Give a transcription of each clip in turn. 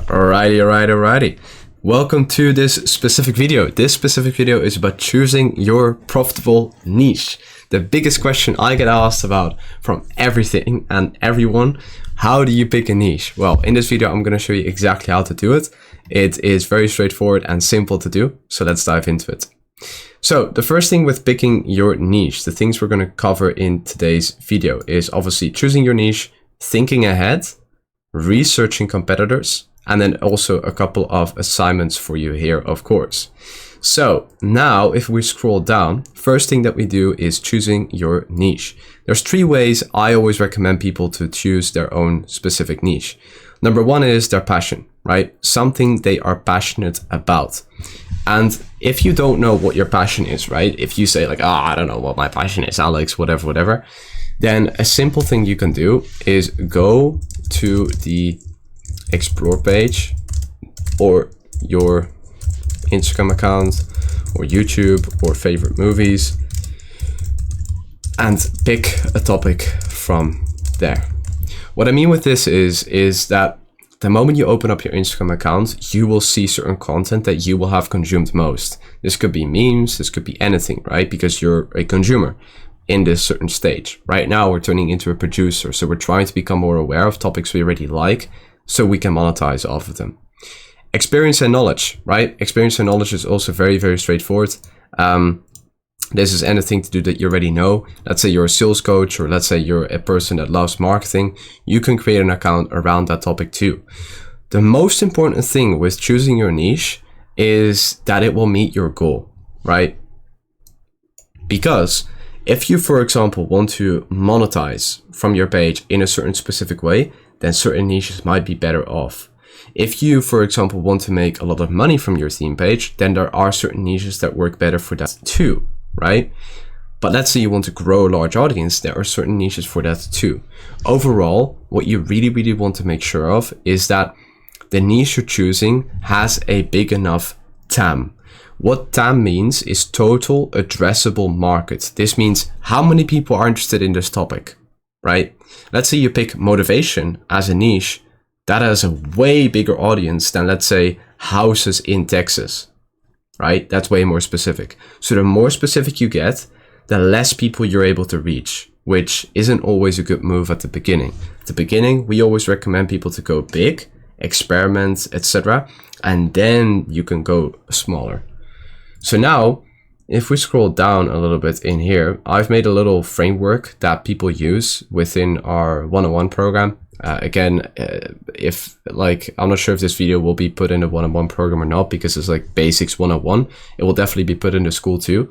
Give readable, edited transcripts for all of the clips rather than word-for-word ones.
Alrighty. Welcome to this specific video. This specific video is about choosing your profitable niche. The biggest question I get asked about from everything and everyone, how do you pick a niche? Well, in this video, I'm going to show you exactly how to do it. It is very straightforward and simple to do. So let's dive into it. So the first thing with picking your niche, the things we're going to cover in today's video is obviously choosing your niche, thinking ahead, researching competitors, and then also a couple of assignments for you here, of course. So now if we scroll down, first thing that we do is choosing your niche. There's 3 ways I always recommend people to choose their own specific niche. Number 1 is their passion, right? Something they are passionate about. And if you don't know what your passion is, right? If you say like, I don't know what my passion is, Alex, whatever, then a simple thing you can do is go to the explore page or your Instagram account or YouTube or favorite movies and pick a topic from there. What I mean with this is that the moment you open up your Instagram account, you will see certain content that you will have consumed most. This could be memes, this could be anything, right? Because you're a consumer in this certain stage. Right now, we're turning into a producer. So we're trying to become more aware of topics we already like so we can monetize off of them. Experience and knowledge, right? Experience and knowledge is also very, very straightforward. This is anything to do that you already know. Let's say you're a sales coach, or let's say you're a person that loves marketing. You can create an account around that topic too. The most important thing with choosing your niche is that it will meet your goal, right? Because if you, for example, want to monetize from your page in a certain specific way, then certain niches might be better off. If you, for example, want to make a lot of money from your theme page, then there are certain niches that work better for that too, right? But let's say you want to grow a large audience, there are certain niches for that too. Overall, what you really want to make sure of is that the niche you're choosing has a big enough TAM. What TAM means is total addressable market. This means how many people are interested in this topic, right? Let's say you pick motivation as a niche. That has a way bigger audience than, let's say, houses in Texas, right? That's way more specific. So the more specific you get, the less people you're able to reach, which isn't always a good move at the beginning. At the beginning, we always recommend people to go big, experiment, etc. And then you can go smaller. So now, if we scroll down a little bit in here, I've made a little framework that people use within our one-on-one program. I'm not sure if this video will be put in a one-on-one program or not, because it's like basics 101. It will definitely be put into school too.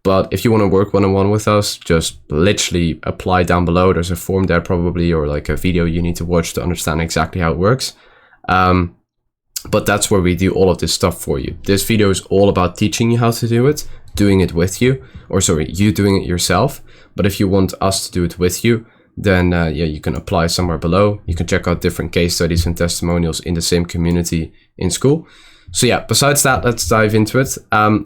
But if you want to work one-on-one with us, just literally apply down below. There's a form there probably, or like a video you need to watch to understand exactly how it works. But that's where we do all of this stuff for you. This video is all about teaching you how to do it, doing it with you, you doing it yourself. But if you want us to do it with you, then you can apply somewhere below. You can check out different case studies and testimonials in the same community in school. So yeah, besides that, let's dive into it.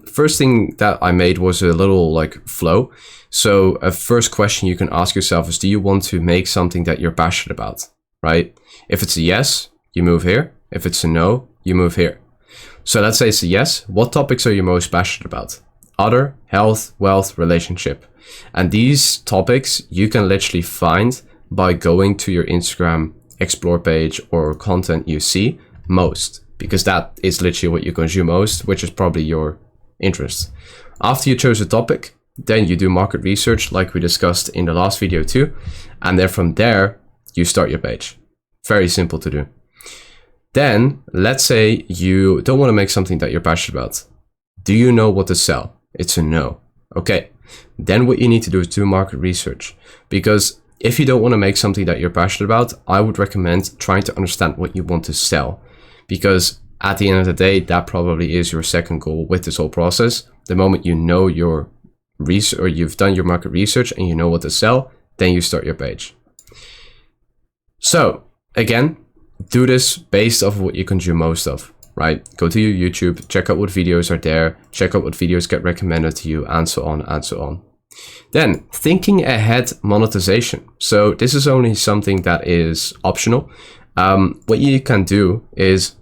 First thing that I made was a little like flow. So a first question you can ask yourself is, do you want to make something that you're passionate about, right? If it's a yes, you move here. If it's a no, you move here. So let's say it's a yes. What topics are you most passionate about? Other, health, wealth, relationship. And these topics you can literally find by going to your Instagram explore page or content you see most, because that is literally what you consume most, which is probably your interest. After you chose a topic, then you do market research like we discussed in the last video too. And then from there, you start your page. Very simple to do. Then let's say you don't want to make something that you're passionate about. Do you know what to sell? It's a no. Okay. Then what you need to do is do market research, because if you don't want to make something that you're passionate about, I would recommend trying to understand what you want to sell, because at the end of the day, that probably is your second goal with this whole process. The moment you know your research, or you've done your market research and you know what to sell, then you start your page. So again, do this based off of what you consume most of, right? Go to your YouTube, check out what videos are there, check out what videos get recommended to you, and so on and so on. Then thinking ahead monetization. So this is only something that is optional. What you can do is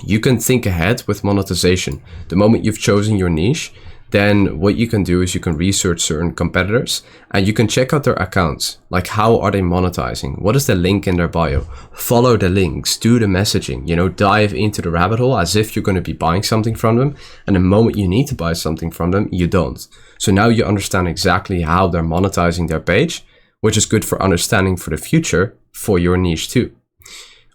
you can think ahead with monetization. The moment you've chosen your niche, then what you can do is you can research certain competitors and you can check out their accounts. Like, how are they monetizing? What is the link in their bio? Follow the links, do the messaging, you know, dive into the rabbit hole as if you're going to be buying something from them. And the moment you need to buy something from them, you don't. So now you understand exactly how they're monetizing their page, which is good for understanding for the future for your niche too.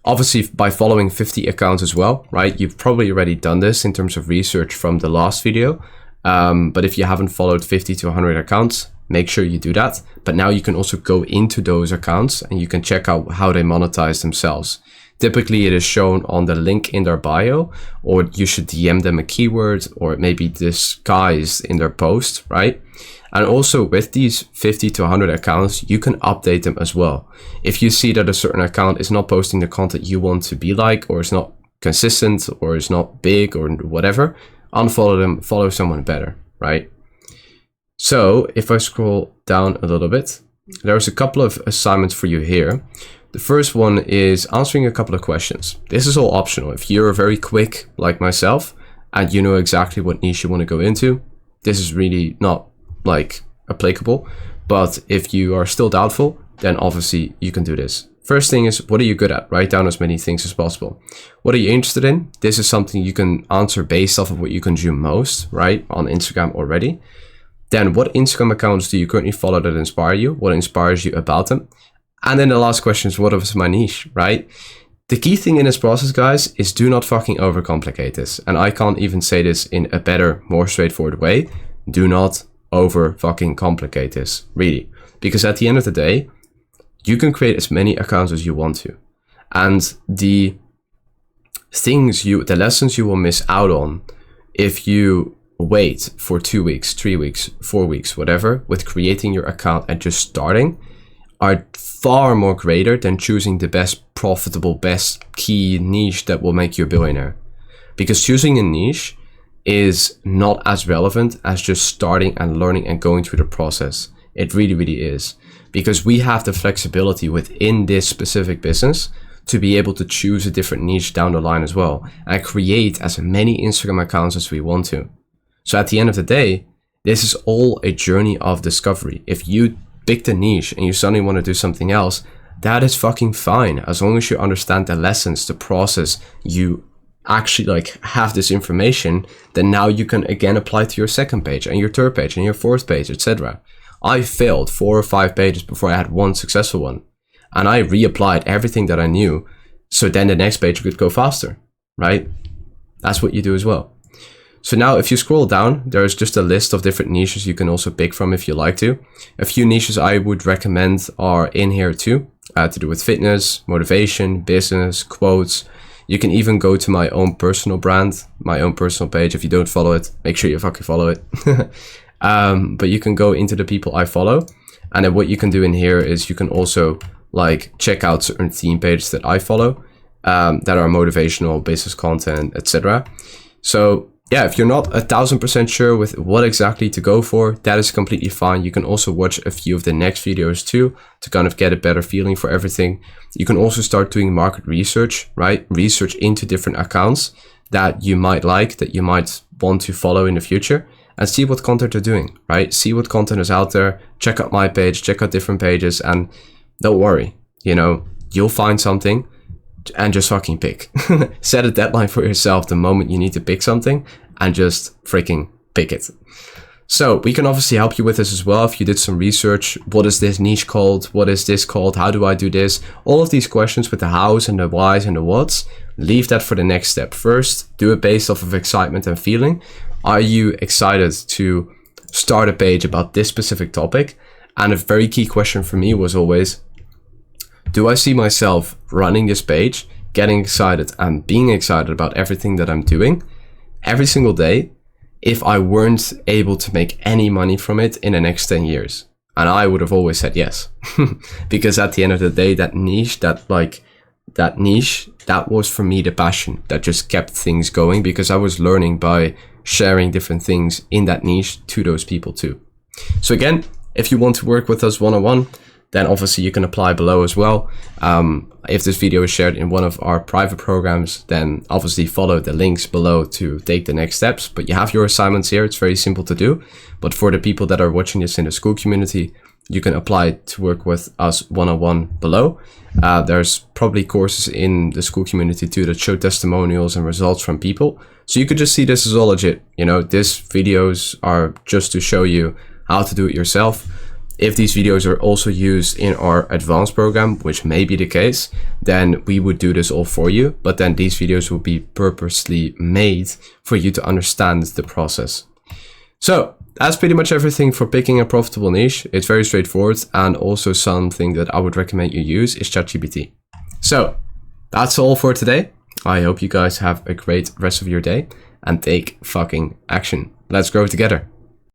Obviously, by following 50 accounts as well, right? You've probably already done this in terms of research from the last video. But if you haven't followed 50 to 100 accounts, make sure you do that. But now you can also go into those accounts and you can check out how they monetize themselves. Typically, it is shown on the link in their bio, or you should DM them a keyword, or it may be disguised in their post, right? And also with these 50 to 100 accounts, you can update them as well. If you see that a certain account is not posting the content you want to be like, or is not consistent, or is not big, or whatever, unfollow them, follow someone better, right? So if I scroll down a little bit, there's a couple of assignments for you here. The first one is answering a couple of questions. This is all optional. If you're very quick like myself and you know exactly what niche you want to go into, this is really not like applicable. But if you are still doubtful, then obviously you can do this. First thing is, what are you good at? Write down as many things as possible. What are you interested in? This is something you can answer based off of what you consume most, right? On Instagram already. Then what Instagram accounts do you currently follow that inspire you? What inspires you about them? And then the last question is, what is my niche, right? The key thing in this process, guys, is do not fucking overcomplicate this. And I can't even say this in a better, more straightforward way. Do not over fucking complicate this, really. Because at the end of the day, you can create as many accounts as you want to. And the lessons you will miss out on if you wait for 2 weeks, 3 weeks, 4 weeks, whatever, with creating your account and just starting, are far more greater than choosing the best profitable, best key niche that will make you a billionaire. Because choosing a niche is not as relevant as just starting and learning and going through the process. It really, really is. Because we have the flexibility within this specific business to be able to choose a different niche down the line as well and create as many Instagram accounts as we want to. So at the end of the day, this is all a journey of discovery. If you pick the niche and you suddenly want to do something else, that is fucking fine. As long as you understand the lessons, the process, you actually like have this information, then now you can again apply to your second page and your third page and your fourth page, etc. I failed 4 or 5 pages before I had one successful one. And I reapplied everything that I knew. So then the next page could go faster, right? That's what you do as well. So now if you scroll down, there's just a list of different niches you can also pick from if you like to. A few niches I would recommend are in here too, to do with fitness, motivation, business, quotes. You can even go to my own personal brand, my own personal page. If you don't follow it, make sure you fucking follow it. But you can go into the people I follow. And then what you can do in here is you can also like check out certain theme pages that I follow that are motivational, business content, etc. So yeah, if you're not 1000% sure with what exactly to go for, that is completely fine. You can also watch a few of the next videos too to kind of get a better feeling for everything. You can also start doing market research, right? Research into different accounts that you might like, that you might want to follow in the future, and see what content they're doing, right? See what content is out there, check out my page, check out different pages, and don't worry, you know, you'll find something. And just fucking pick. Set a deadline for yourself the moment you need to pick something and just freaking pick it. So we can obviously help you with this as well. If you did some research, what is this niche called? What is this called? How do I do this? All of these questions with the hows and the whys and the whats, leave that for the next step. First, do it based off of excitement and feeling. Are you excited to start a page about this specific topic? And a very key question for me was always, do I see myself running this page, getting excited and being excited about everything that I'm doing every single day if I weren't able to make any money from it in the next 10 years? And I would have always said yes. Because at the end of the day, that niche, that was for me the passion that just kept things going, because I was learning by sharing different things in that niche to those people too. So again, if you want to work with us one-on-one, then obviously you can apply below as well. If this video is shared in one of our private programs, then obviously follow the links below to take the next steps. But you have your assignments here. It's very simple to do. But for the people that are watching this in the Skool community, you can apply to work with us one-on-one below. There's probably courses in the Skool community too that show testimonials and results from people. So you could just see this as all legit. You know, these videos are just to show you how to do it yourself. If these videos are also used in our advanced program, which may be the case, then we would do this all for you. But then these videos will be purposely made for you to understand the process. So that's pretty much everything for picking a profitable niche. It's very straightforward, and also something that I would recommend you use is ChatGPT. So that's all for today. I hope you guys have a great rest of your day and take fucking action. Let's grow together.